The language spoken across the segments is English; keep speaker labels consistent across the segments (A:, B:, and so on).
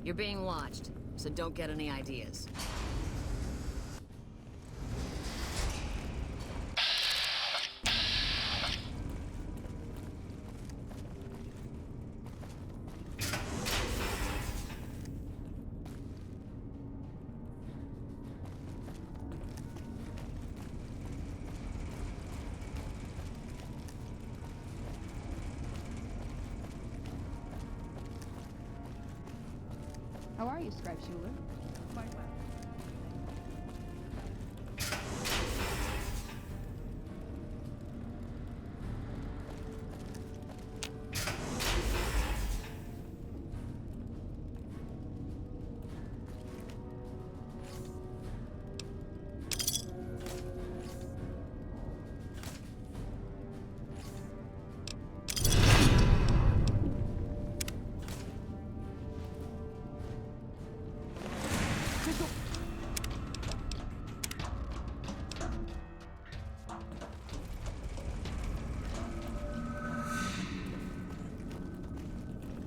A: You're being watched, so don't get any ideas.
B: How are you, Scribe Schuler?
C: Quite well.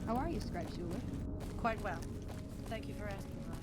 B: How are you, Scribe Schuler?
C: Quite well. Thank you for asking, Veronica.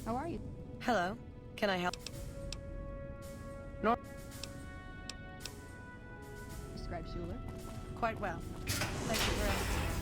B: How are you?
C: Hello. Can I help? No.
B: Scribe Schuler?
C: Quite well. Thank you for asking, Veronica.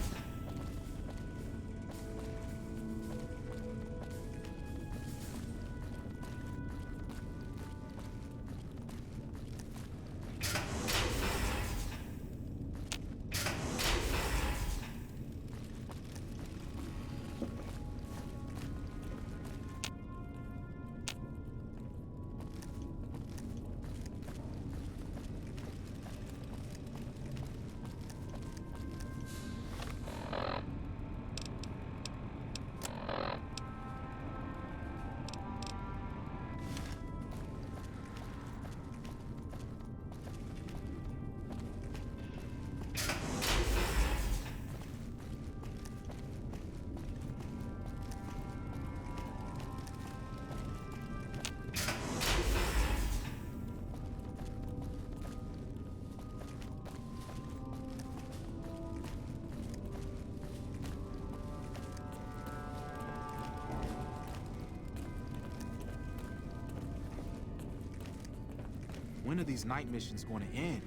D: When are these night missions going to end?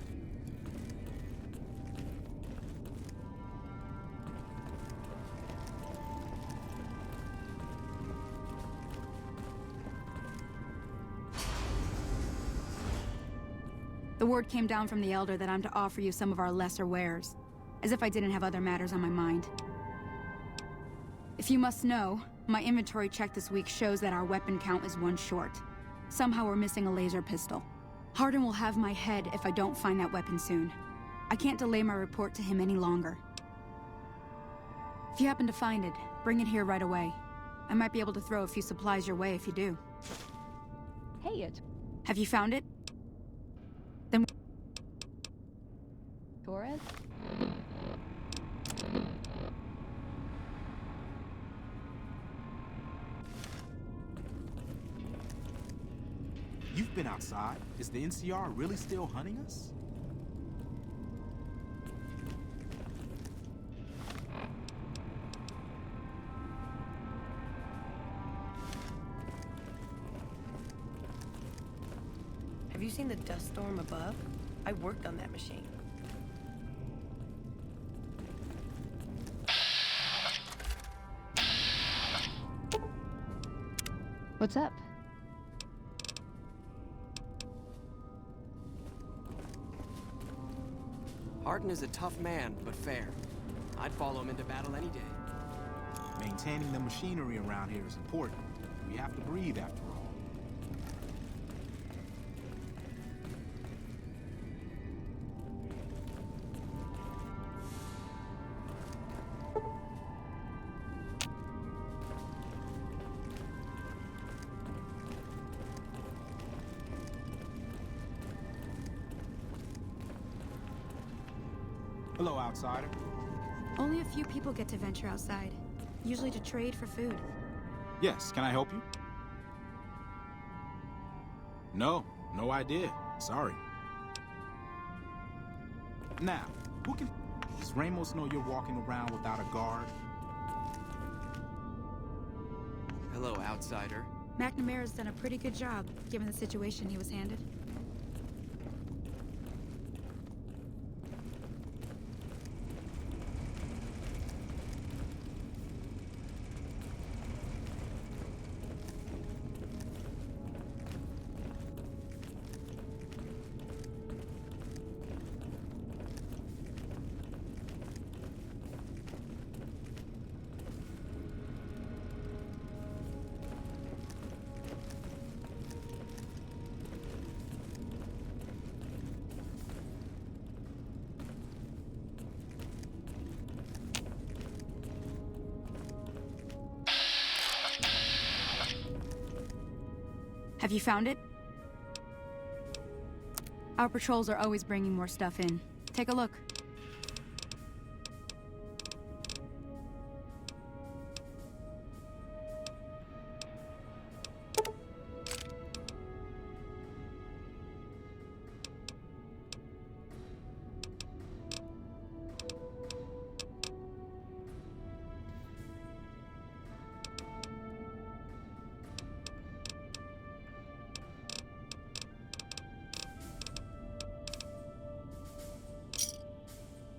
E: The word came down from the Elder that I'm to offer you some of our lesser wares. As if I didn't have other matters on my mind. If you must know, my inventory check this week shows that our weapon count is one short. Somehow we're missing a laser pistol. Hardin will have my head if I don't find that weapon soon. I can't delay my report to him any longer. If you happen to find it, bring it here right away. I might be able to throw a few supplies your way if you do.
B: Hey, it's
E: Have you found it? Then...
B: Torres?
D: You've been outside. Is the NCR really still hunting us?
C: Have you seen the dust storm above? I worked on that machine.
B: What's up?
F: Harden is a tough man, but fair. I'd follow him into battle any day.
D: Maintaining the machinery around here is important. We have to breathe after all. Hello, outsider.
E: Only a few people get to venture outside, usually to trade for food.
D: Yes, can I help you? No idea. Sorry. Now, who can... Does Ramos know you're walking around without a guard?
F: Hello, outsider.
E: McNamara's done a pretty good job, given the situation he was handed. Have you found it? Our patrols are always bringing more stuff in. Take a look.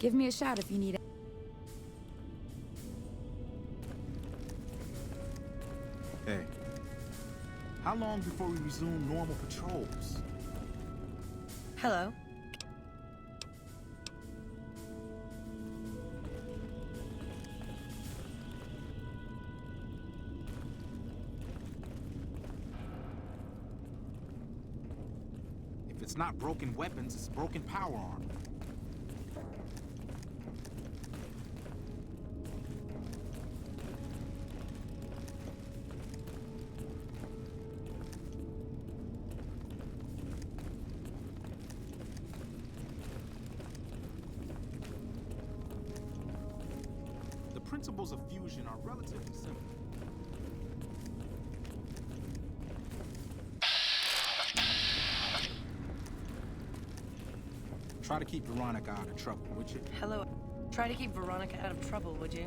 E: Give me a shout if you need it.
D: Hey. How long before we resume normal patrols?
C: Hello.
D: If it's not broken weapons, it's broken power armor. The principles of fusion are relatively simple. Try to keep Veronica out of trouble, would you?
C: Hello. Try to keep Veronica out of trouble, would you?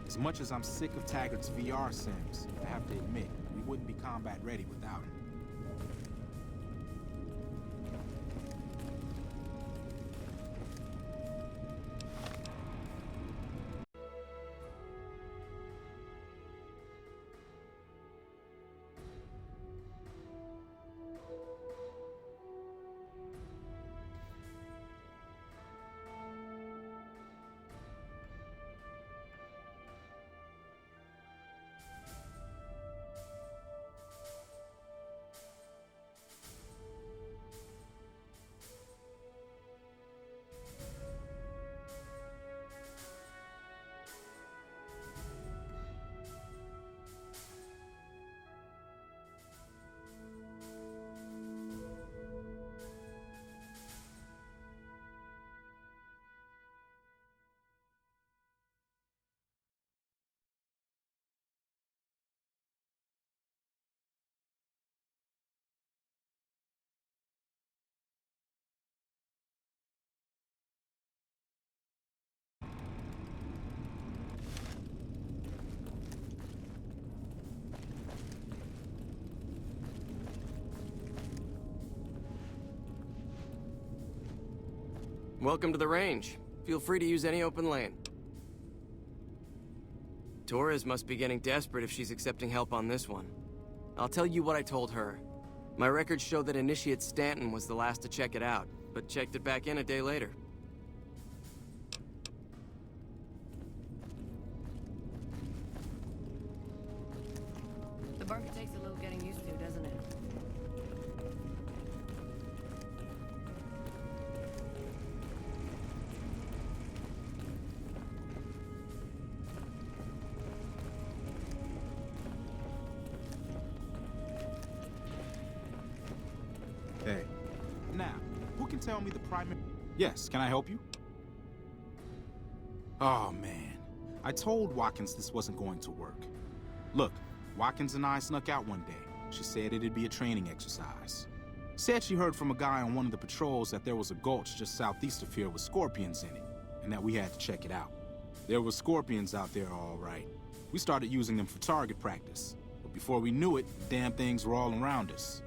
D: As much as I'm sick of Taggart's VR sims, I have to admit, we wouldn't be combat ready without him.
F: Welcome to the range. Feel free to use any open lane. Torres must be getting desperate if she's accepting help on this one. I'll tell you what I told her. My records show that Initiate Stanton was the last to check it out, but checked it back in a day later.
A: The bunker takes a little getting used to, doesn't it?
D: Hey. Now, who can tell me the primary... Yes, can I help you? Oh, man. I told Watkins this wasn't going to work. Look, Watkins and I snuck out one day. She said it'd be a training exercise. Said she heard from a guy on one of the patrols that there was a gulch just southeast of here with scorpions in it, and that we had to check it out. There were scorpions out there, all right. We started using them for target practice, but before we knew it, the damn things were all around us.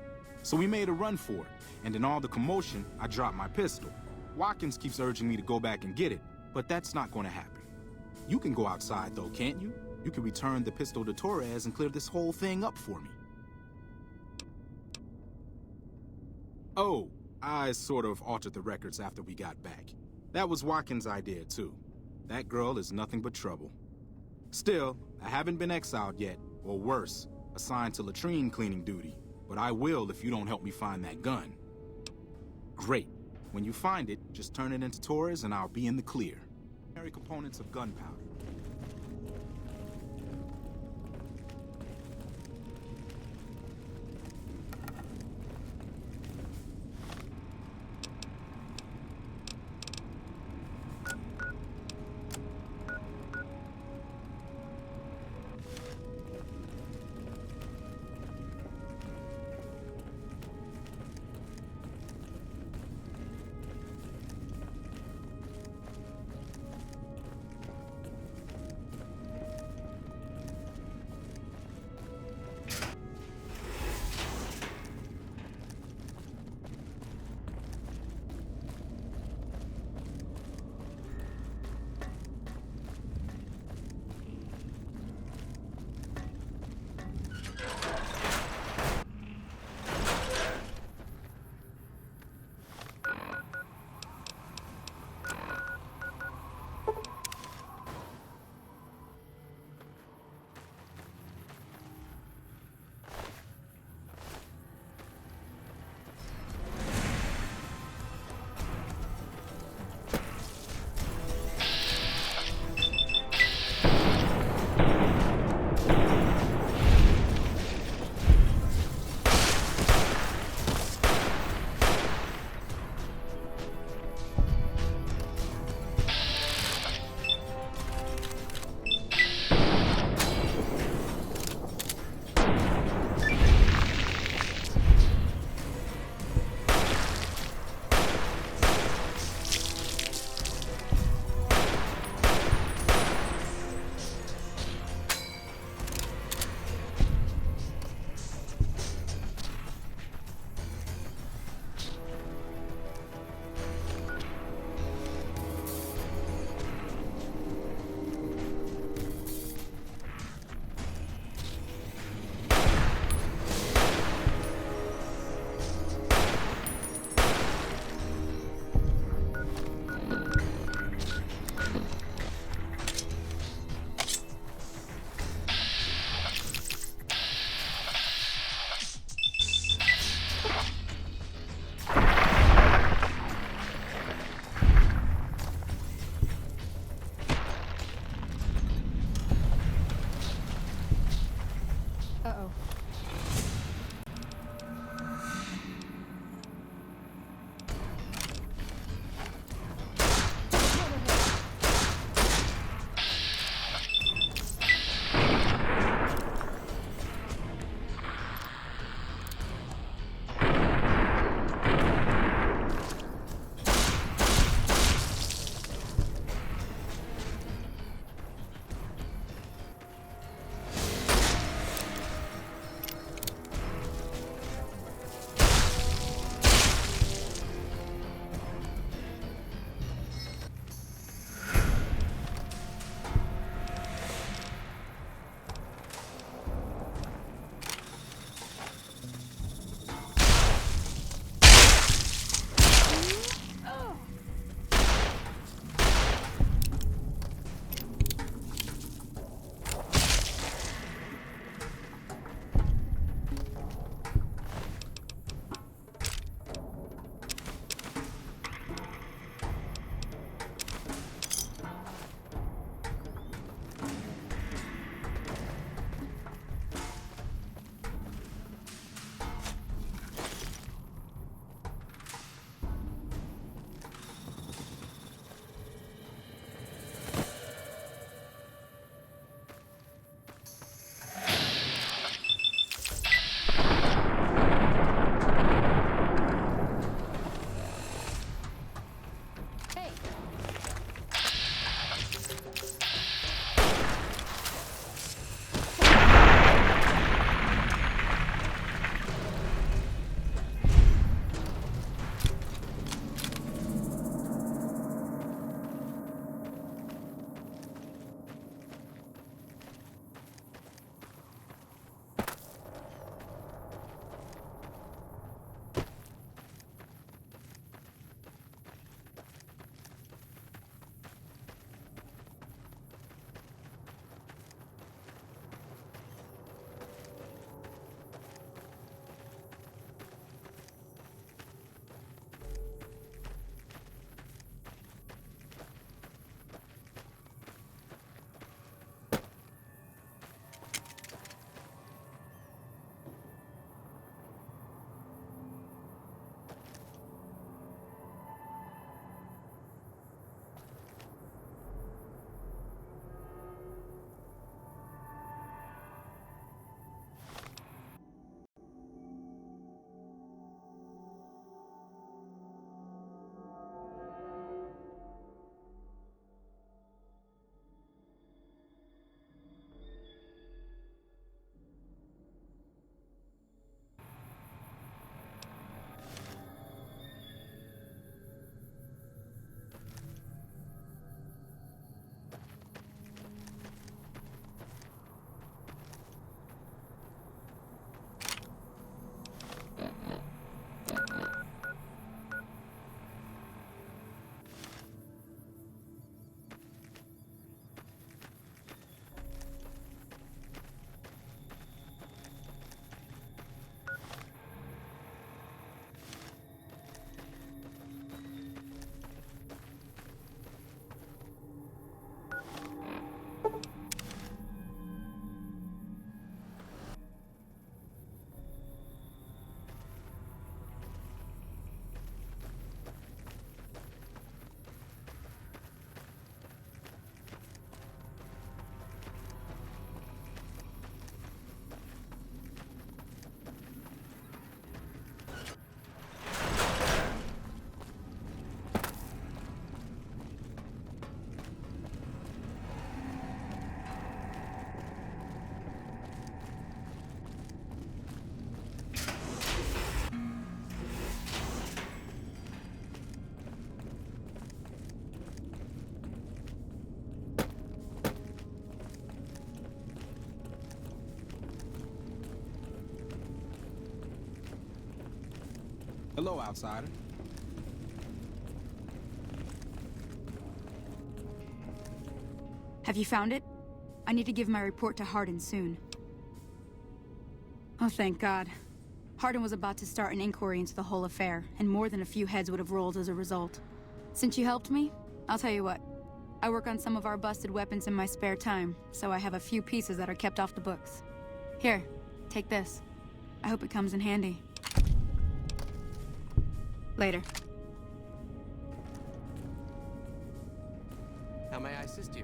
D: So we made a run for it, and in all the commotion, I dropped my pistol. Watkins keeps urging me to go back and get it, but that's not going to happen. You can go outside, though, can't you? You can return the pistol to Torres and clear this whole thing up for me. Oh, I sort of altered the records after we got back. That was Watkins' idea, too. That girl is nothing but trouble. Still, I haven't been exiled yet, or worse, assigned to latrine cleaning duty. But I will if you don't help me find that gun. Great. When you find it, just turn it into Torres and I'll be in the clear. Primary components of gunpowder. Hello, outsider.
E: Have you found it? I need to give my report to Hardin soon. Oh, thank God. Hardin was about to start an inquiry into the whole affair, and more than a few heads would have rolled as a result. Since you helped me, I'll tell you what. I work on some of our busted weapons in my spare time, so I have a few pieces that are kept off the books. Here, take this. I hope it comes in handy. Later.
F: How may I assist you?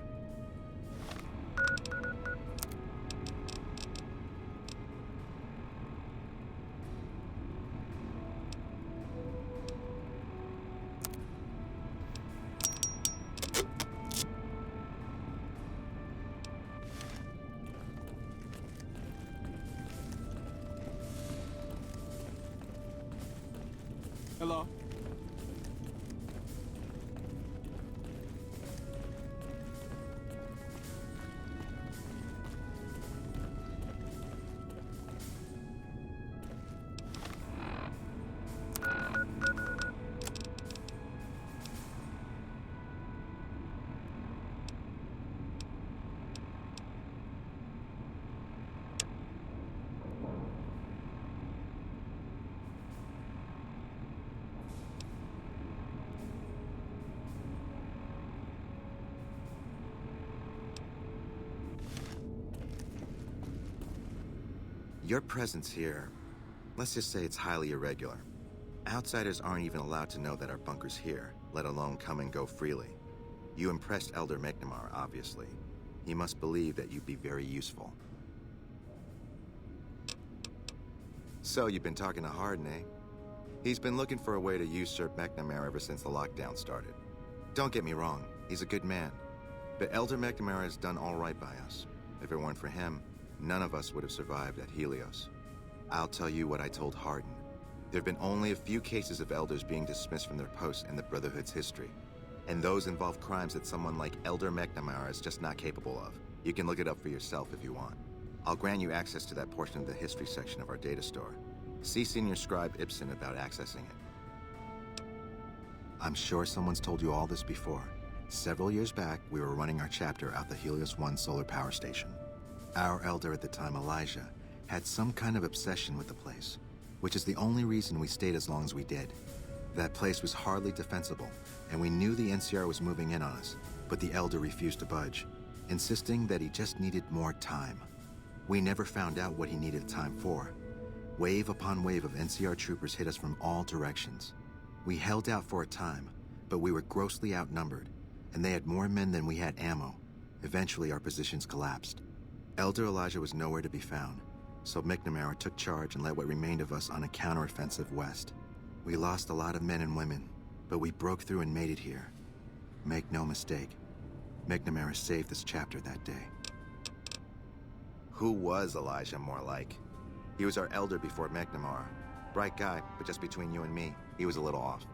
D: Hello.
G: Your presence here, let's just say it's highly irregular. Outsiders aren't even allowed to know that our bunker's here, let alone come and go freely. You impressed Elder McNamara, obviously. He must believe that you'd be very useful. So you've been talking to Hardin, eh? He's been looking for a way to usurp McNamara ever since the lockdown started. Don't get me wrong, he's a good man. But Elder McNamara has done all right by us. If it weren't for him, none of us would have survived at Helios. I'll tell you what I told Hardin. There have been only a few cases of elders being dismissed from their posts in the Brotherhood's history. And those involve crimes that someone like Elder McNamara is just not capable of. You can look it up for yourself if you want. I'll grant you access to that portion of the history section of our data store. See Senior Scribe Ibsen about accessing it. I'm sure someone's told you all this before. Several years back, we were running our chapter out the Helios 1 solar power station. Our elder at the time, Elijah, had some kind of obsession with the place, which is the only reason we stayed as long as we did. That place was hardly defensible, and we knew the NCR was moving in on us, but the elder refused to budge, insisting that he just needed more time. We never found out what he needed time for. Wave upon wave of NCR troopers hit us from all directions. We held out for a time, but we were grossly outnumbered, and they had more men than we had ammo. Eventually, our positions collapsed. Elder Elijah was nowhere to be found, so McNamara took charge and led what remained of us on a counteroffensive west. We lost a lot of men and women, but we broke through and made it here. Make no mistake, McNamara saved this chapter that day. Who was Elijah more like? He was our elder before McNamara. Bright guy, but just between you and me, he was a little off.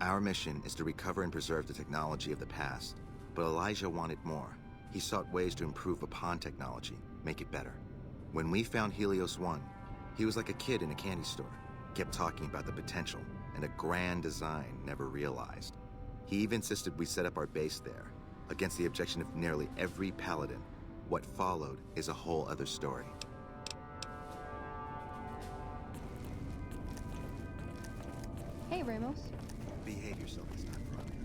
G: Our mission is to recover and preserve the technology of the past, but Elijah wanted more. He sought ways to improve upon technology, make it better. When we found Helios 1, he was like a kid in a candy store, kept talking about the potential and a grand design never realized. He even insisted we set up our base there, against the objection of nearly every paladin. What followed is a whole other story.
B: Hey, Ramos.
G: Behave yourself this time, Veronica.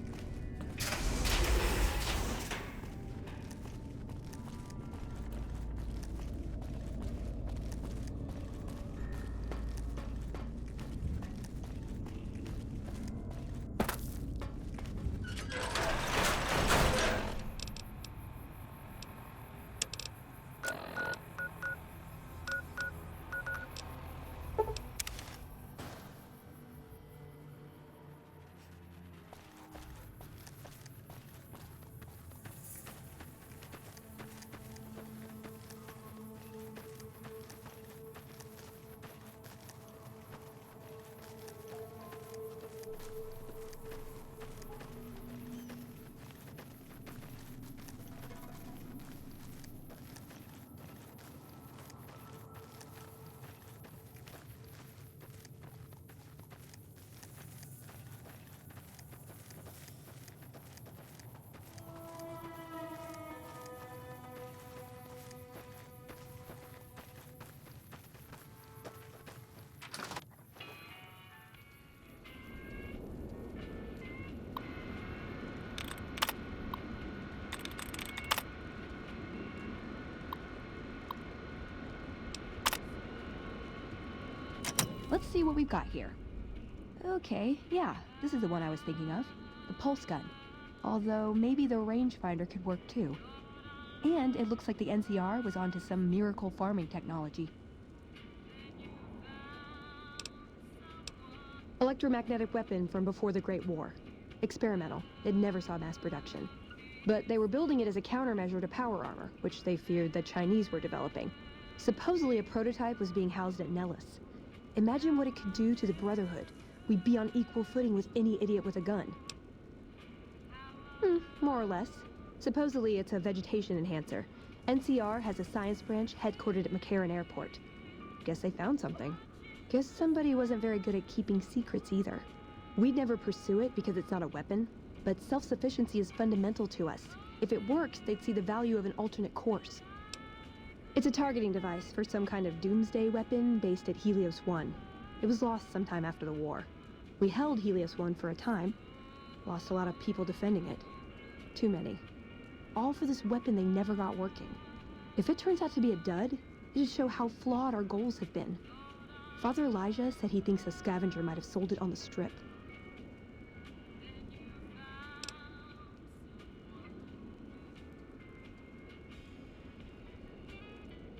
B: see what we've got here. Okay, yeah, this is the one I was thinking of. The pulse gun. Although, maybe the rangefinder could work too. And it looks like the NCR was onto some miracle farming technology. Electromagnetic weapon from before the Great War. Experimental. It never saw mass production. But they were building it as a countermeasure to power armor, which they feared the Chinese were developing. Supposedly a prototype was being housed at Nellis. Imagine what it could do to the Brotherhood. We'd be on equal footing with any idiot with a gun. More or less. Supposedly it's a vegetation enhancer. NCR has a science branch headquartered at McCarran Airport. Guess they found something. Guess somebody wasn't very good at keeping secrets either. We'd never pursue it because it's not a weapon, but self-sufficiency is fundamental to us. If it works, they'd see the value of an alternate course. It's a targeting device for some kind of doomsday weapon based at Helios 1. It was lost sometime after the war. We held Helios 1 for a time. Lost a lot of people defending it. Too many. All for this weapon they never got working. If it turns out to be a dud, it'd show how flawed our goals have been. Father Elijah said he thinks a scavenger might have sold it on the strip.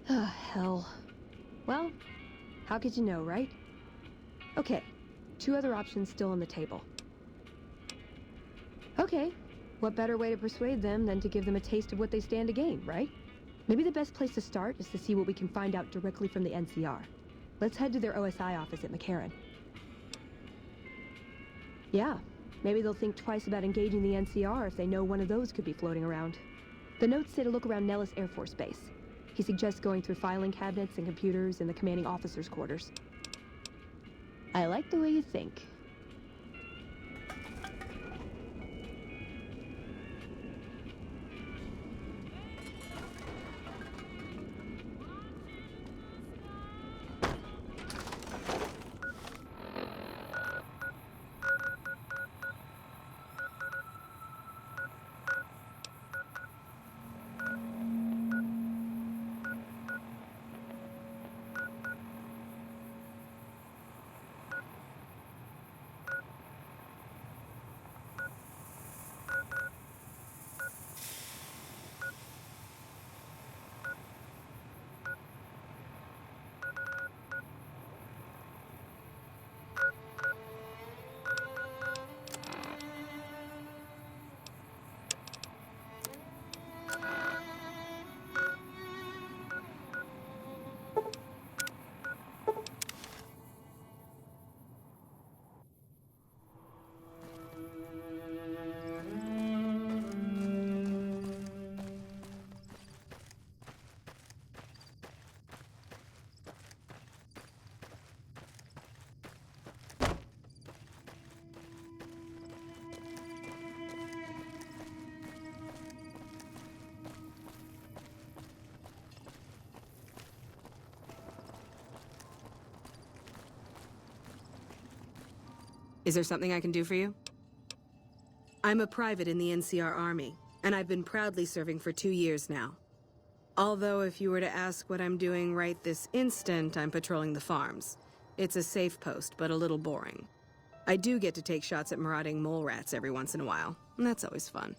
B: Ah, hell. Well, how could you know, right? Okay, 2 other options still on the table. Okay, what better way to persuade them than to give them a taste of what they stand to gain, right? Maybe the best place to start is to see what we can find out directly from the NCR. Let's head to their OSI office at McCarran. Yeah, maybe they'll think twice about engaging the NCR if they know one of those could be floating around. The notes say to look around Nellis Air Force Base. He suggests going through filing cabinets and computers in the commanding officer's quarters. I like the way you think.
H: Is there something I can do for you? I'm a private in the NCR Army, and I've been proudly serving for 2 years now. Although if you were to ask what I'm doing right this instant, I'm patrolling the farms. It's a safe post, but a little boring. I do get to take shots at marauding mole rats every once in a while, and that's always fun.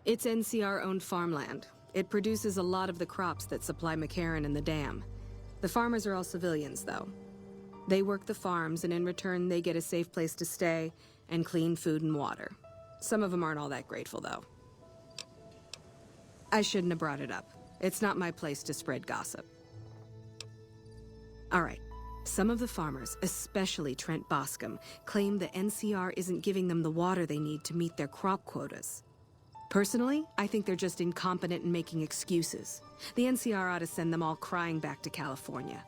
H: It's NCR-owned farmland. It produces a lot of the crops that supply McCarran and the dam. The farmers are all civilians, though. They work the farms, and in return, they get a safe place to stay and clean food and water. Some of them aren't all that grateful, though. I shouldn't have brought it up. It's not my place to spread gossip. All right. Some of the farmers, especially Trent Boscom, claim the NCR isn't giving them the water they need to meet their crop quotas. Personally, I think they're just incompetent and making excuses. The NCR ought to send them all crying back to California.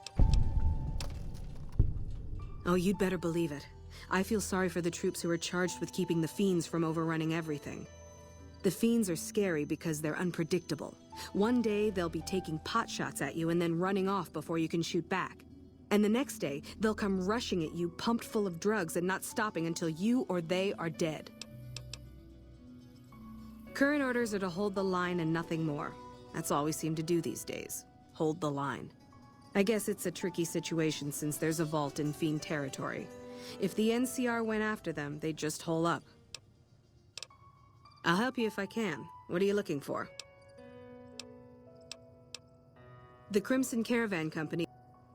H: Oh, you'd better believe it. I feel sorry for the troops who are charged with keeping the Fiends from overrunning everything. The Fiends are scary because they're unpredictable. One day, they'll be taking pot shots at you and then running off before you can shoot back. And the next day, they'll come rushing at you pumped full of drugs and not stopping until you or they are dead. Current orders are to hold the line and nothing more. That's all we seem to do these days. Hold the line. I guess it's a tricky situation since there's a vault in Fiend territory. If the NCR went after them, they'd just hole up. I'll help you if I can. What are you looking for? The Crimson Caravan Company.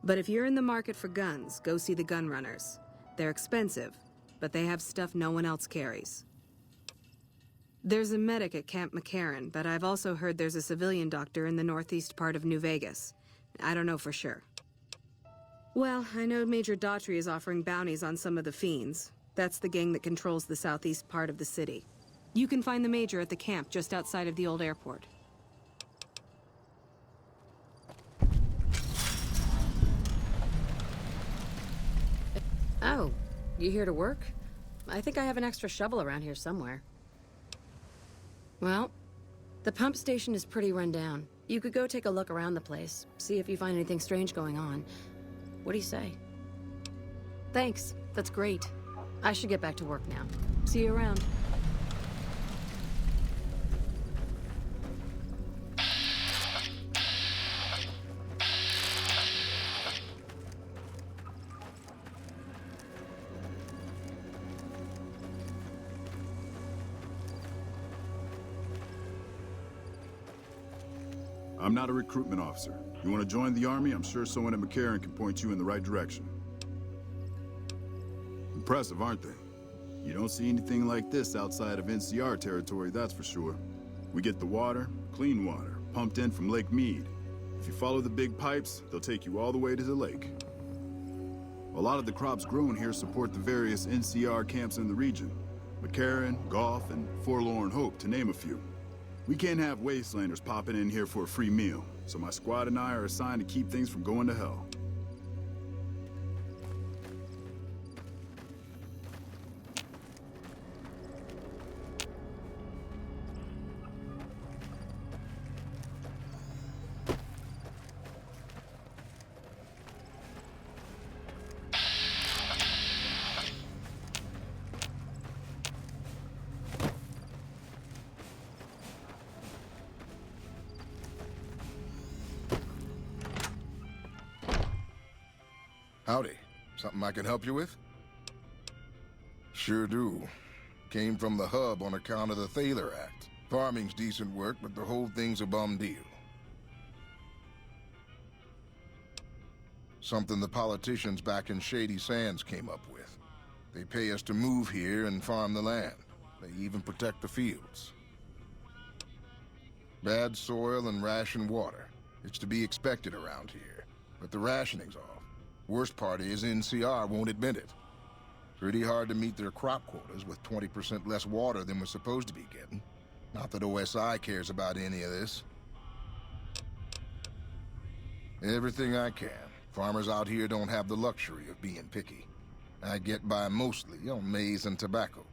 H: But if you're in the market for guns, go see the gun runners. They're expensive, but they have stuff no one else carries. There's a medic at Camp McCarran, but I've also heard there's a civilian doctor in the northeast part of New Vegas. I don't know for sure. Well, I know Major Daughtry is offering bounties on some of the Fiends. That's the gang that controls the southeast part of the city. You can find the Major at the camp just outside of the old airport.
A: Oh, you here to work? I think I have an extra shovel around here somewhere. Well, the pump station is pretty run down. You could go take a look around the place, see if you find anything strange going on. What do you say? Thanks, that's great. I should get back to work now. See you around.
I: I'm not a recruitment officer. You want to join the Army? I'm sure someone at McCarran can point you in the right direction. Impressive, aren't they? You don't see anything like this outside of NCR territory, that's for sure. We get the water, clean water, pumped in from Lake Mead. If you follow the big pipes, they'll take you all the way to the lake. A lot of the crops grown here support the various NCR camps in the region. McCarran, Goff, and Forlorn Hope, to name a few. We can't have wastelanders popping in here for a free meal, so my squad and I are assigned to keep things from going to hell.
J: Howdy. Something I can help you with? Sure do. Came from the hub on account of the Thaler Act. Farming's decent work, but the whole thing's a bum deal. Something the politicians back in Shady Sands came up with. They pay us to move here and farm the land. They even protect the fields. Bad soil and ration water. It's to be expected around here. But the rationing's off. Worst part is NCR won't admit it. Pretty hard to meet their crop quotas with 20% less water than we're supposed to be getting. Not that OSI cares about any of this. Everything I can. Farmers out here don't have the luxury of being picky. I get by mostly on maize and tobacco.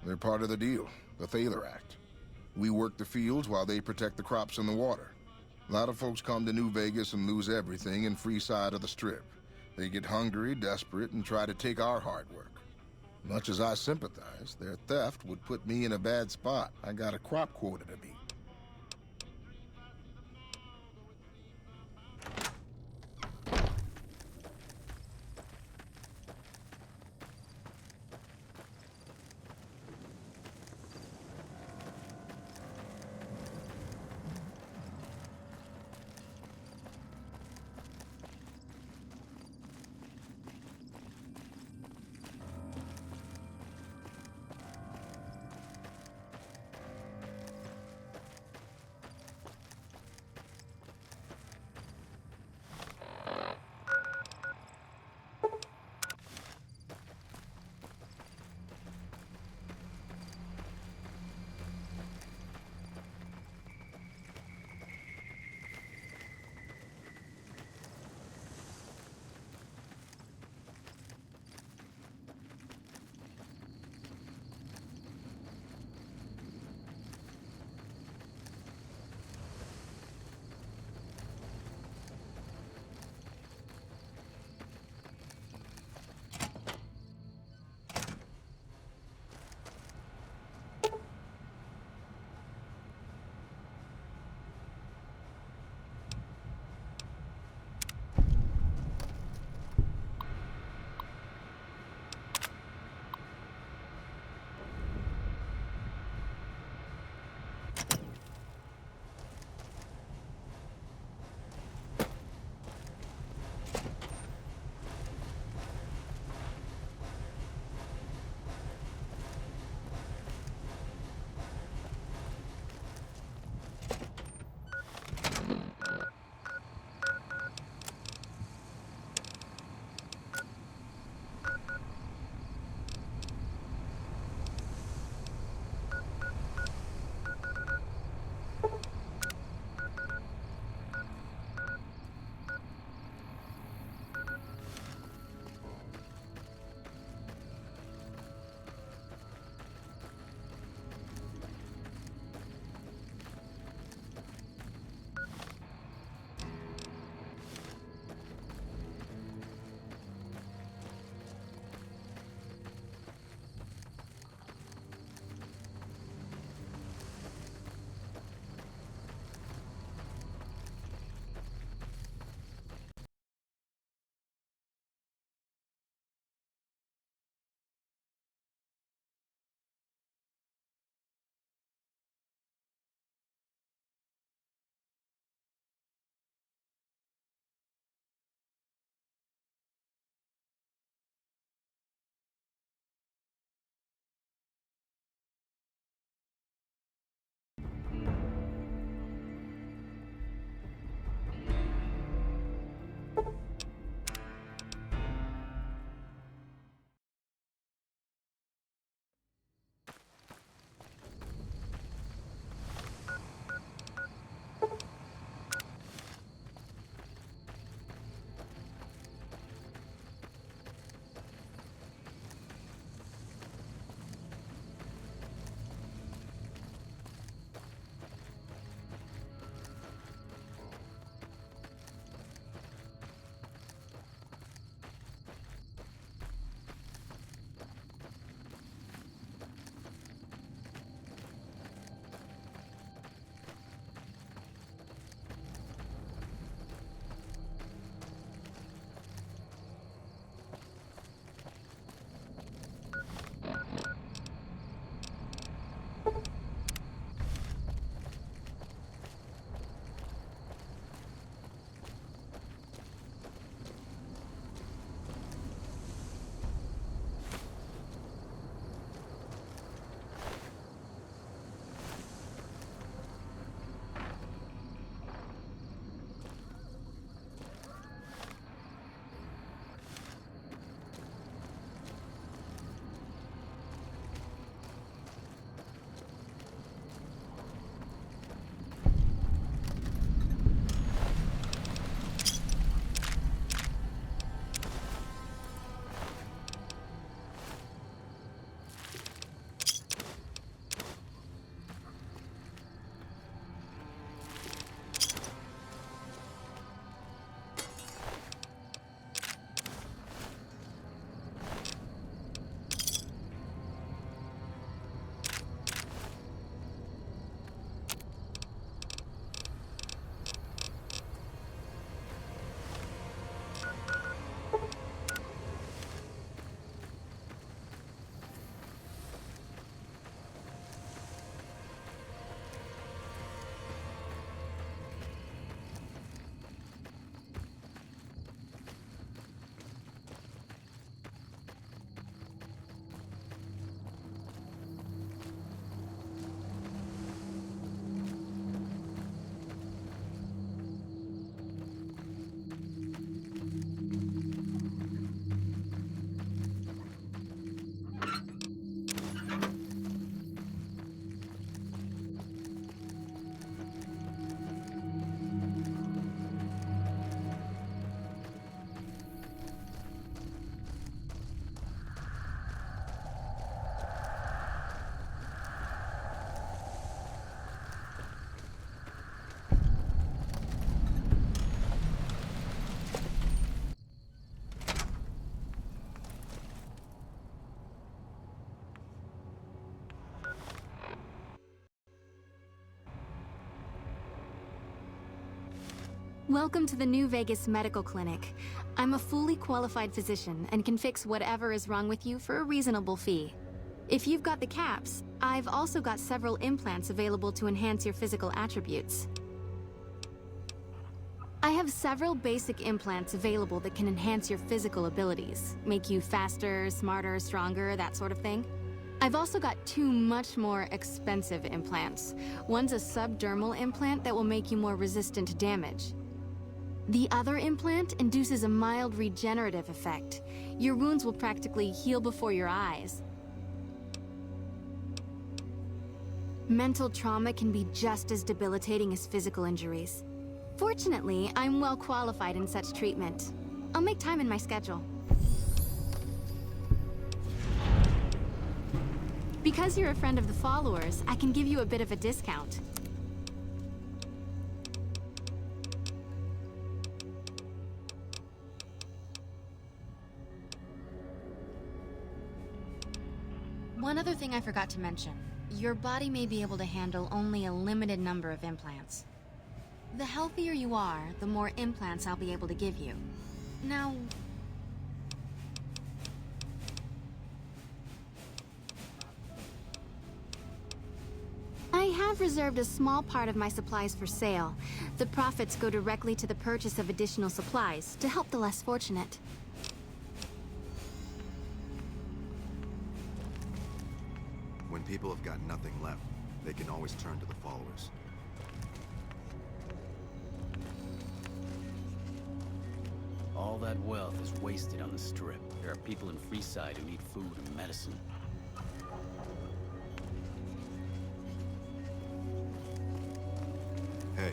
J: They're part of the deal, the Thaler Act. We work the fields while they protect the crops and the water. A lot of folks come to New Vegas and lose everything in free side of the Strip. They get hungry, desperate, and try to take our hard work. Much as I sympathize, their theft would put me in a bad spot. I got a crop quota to meet.
K: Welcome to the New Vegas Medical Clinic. I'm a fully qualified physician and can fix whatever is wrong with you for a reasonable fee. If you've got the caps, I've also got several implants available to enhance your physical attributes. I have several basic implants available that can enhance your physical abilities, make you faster, smarter, stronger, that sort of thing. I've also got two much more expensive implants. One's a subdermal implant that will make you more resistant to damage. The other implant induces a mild regenerative effect. Your wounds will practically heal before your eyes. Mental trauma can be just as debilitating as physical injuries. Fortunately, I'm well qualified in such treatment. I'll make time in my schedule. Because you're a friend of the followers, I can give you a bit of a discount. One other thing I forgot to mention. Your body may be able to handle only a limited number of implants. The healthier you are, the more implants I'll be able to give you. Now... I have reserved a small part of my supplies for sale. The profits go directly to the purchase of additional supplies to help the less fortunate.
G: When people have got nothing left, they can always turn to the followers.
L: All that wealth is wasted on the Strip. There are people in Freeside who need food and medicine.
G: Hey.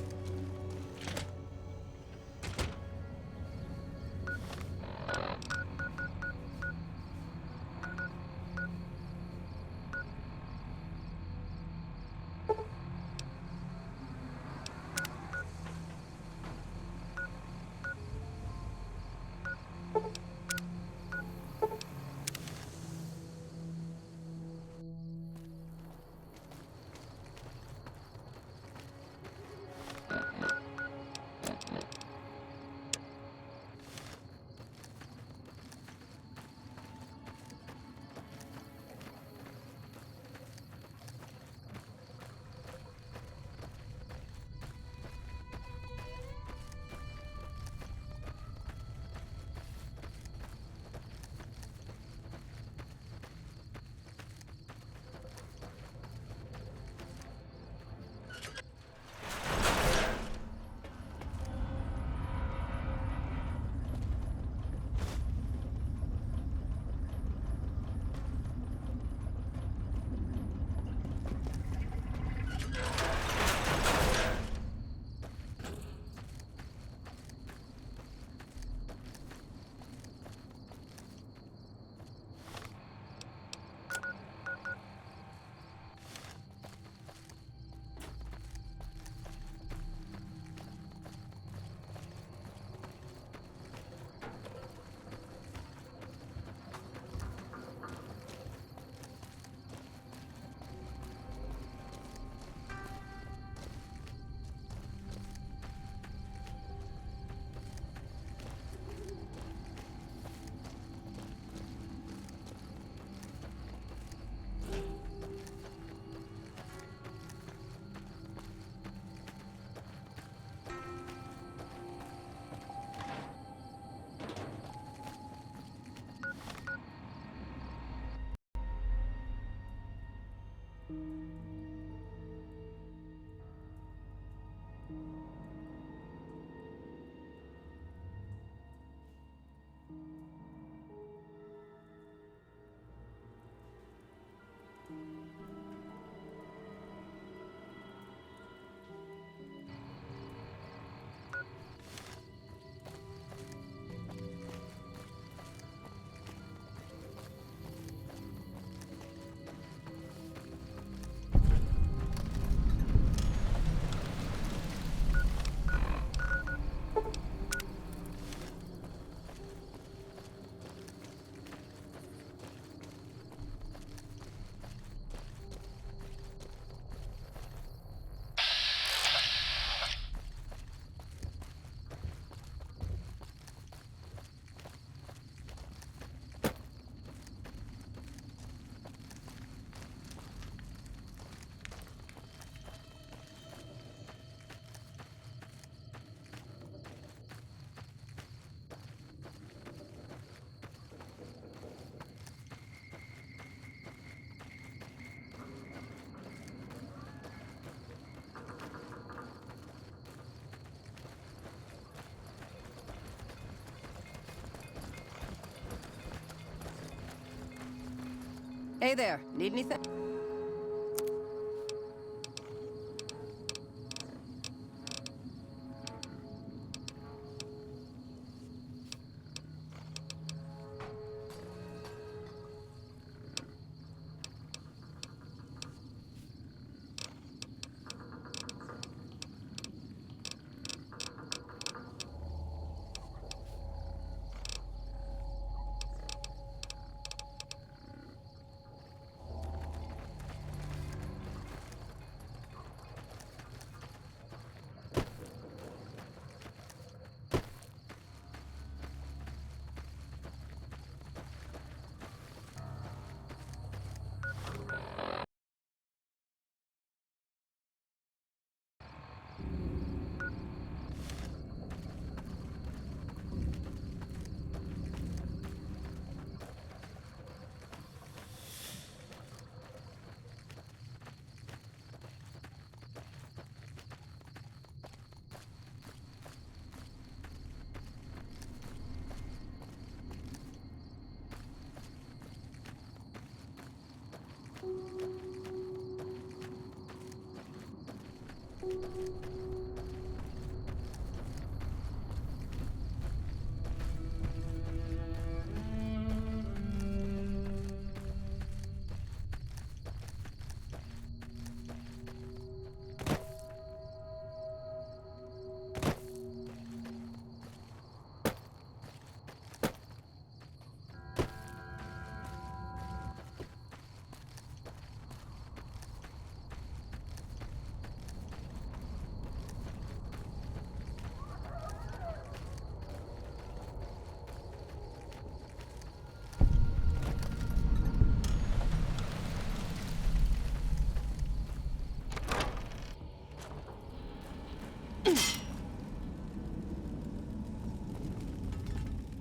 M: Hey there, need anything?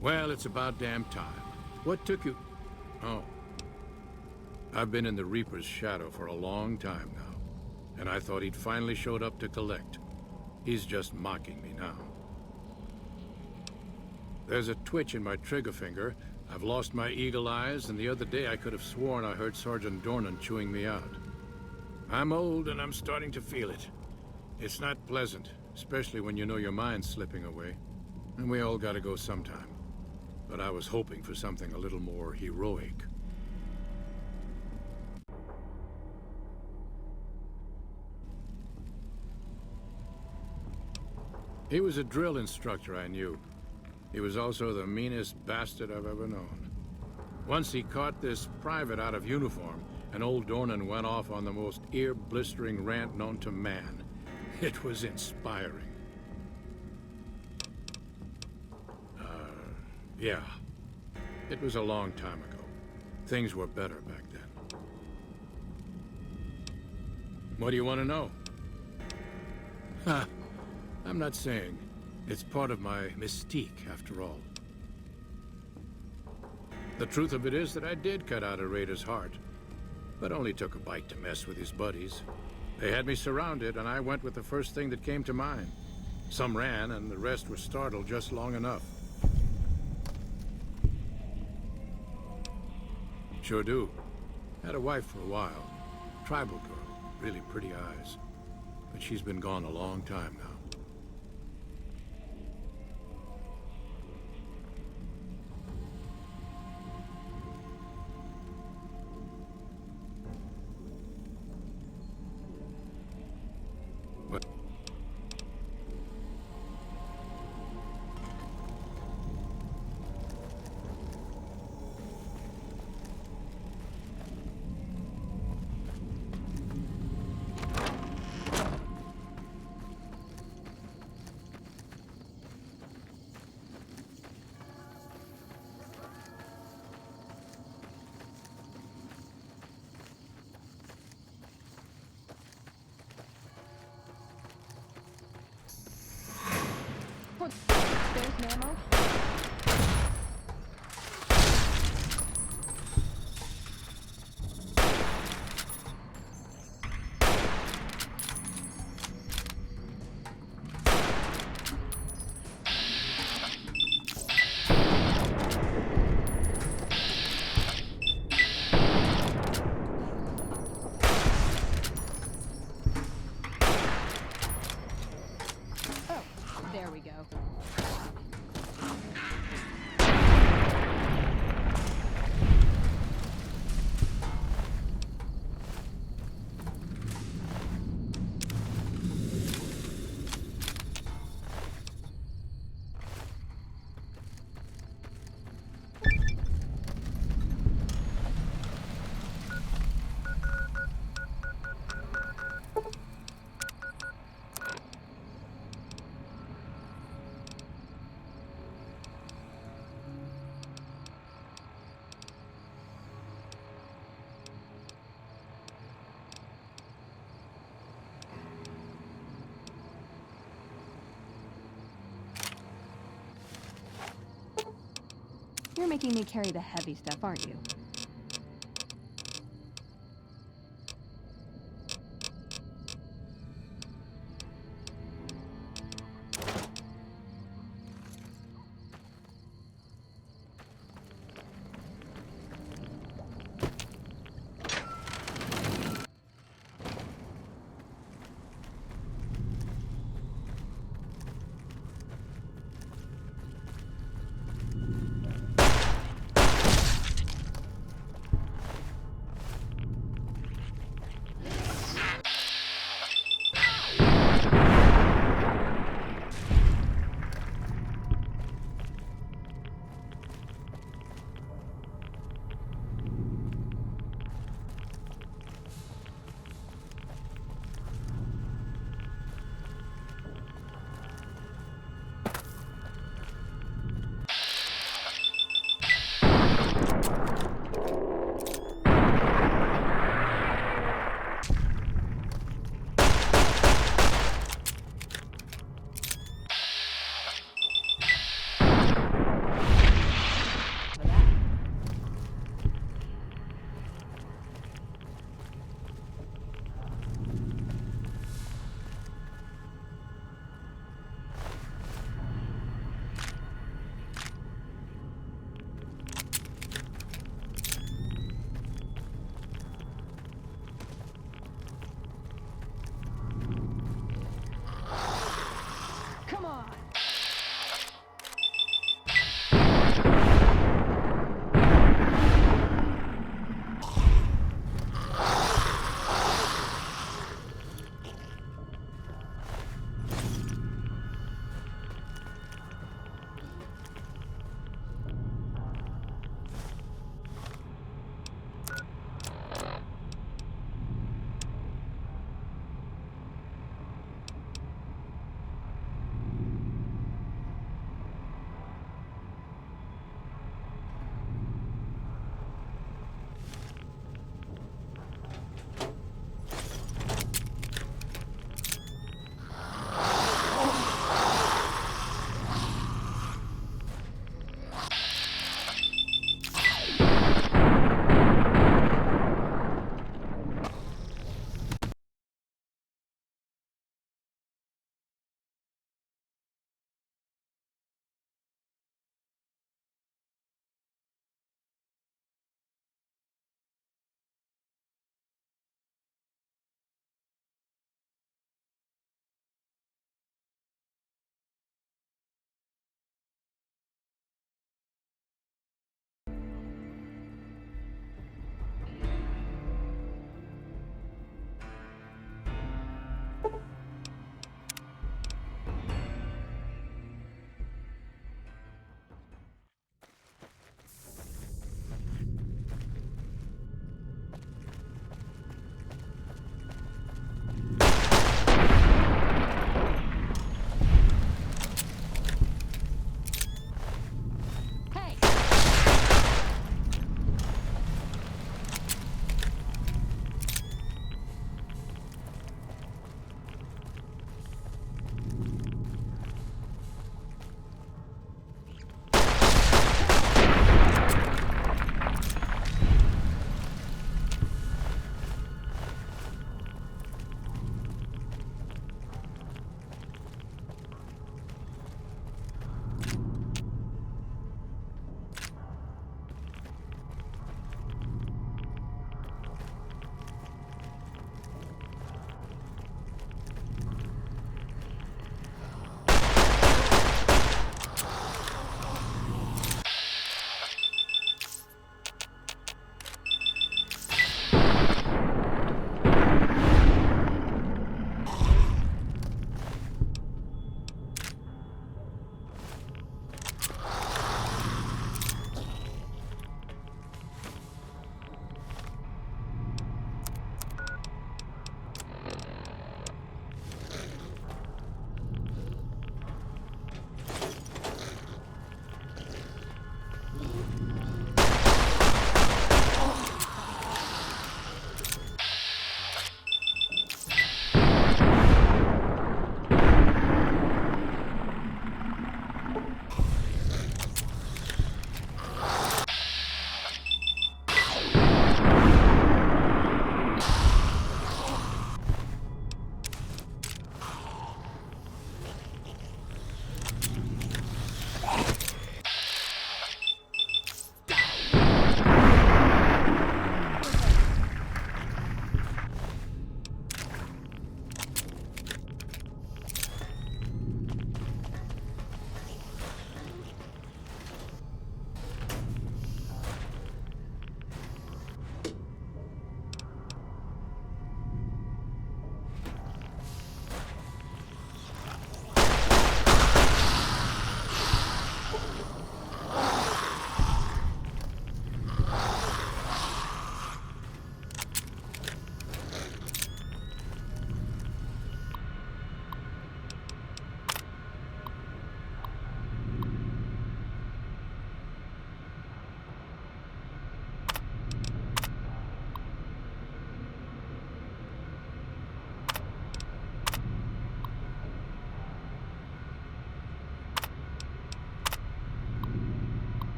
N: Well, it's about damn time. What took you... Oh. I've been in the Reaper's shadow for a long time now, and I thought he'd finally showed up to collect. He's just mocking me now. There's a twitch in my trigger finger. I've lost my eagle eyes, and the other day I could have sworn I heard Sergeant Dornan chewing me out. I'm old, and I'm starting to feel it. It's not pleasant, especially when you know your mind's slipping away. And we all gotta go sometime. But I was hoping for something a little more heroic. He was a drill instructor I knew. He was also the meanest bastard I've ever known. Once he caught this private out of uniform, and old Dornan went off on the most ear-blistering rant known to man. It was inspiring. Yeah. It was a long time ago. Things were better back then. What do you want to know? Ha! I'm not saying. It's part of my mystique, after all. The truth of it is that I did cut out a raider's heart, but only took a bite to mess with his buddies. They had me surrounded, and I went with the first thing that came to mind. Some ran, and the rest were startled just long enough. Sure do. Had a wife for a while. Tribal girl. Really pretty eyes. But she's been gone a long time now. What?
B: There's ammo. You're making me carry the heavy stuff, aren't you?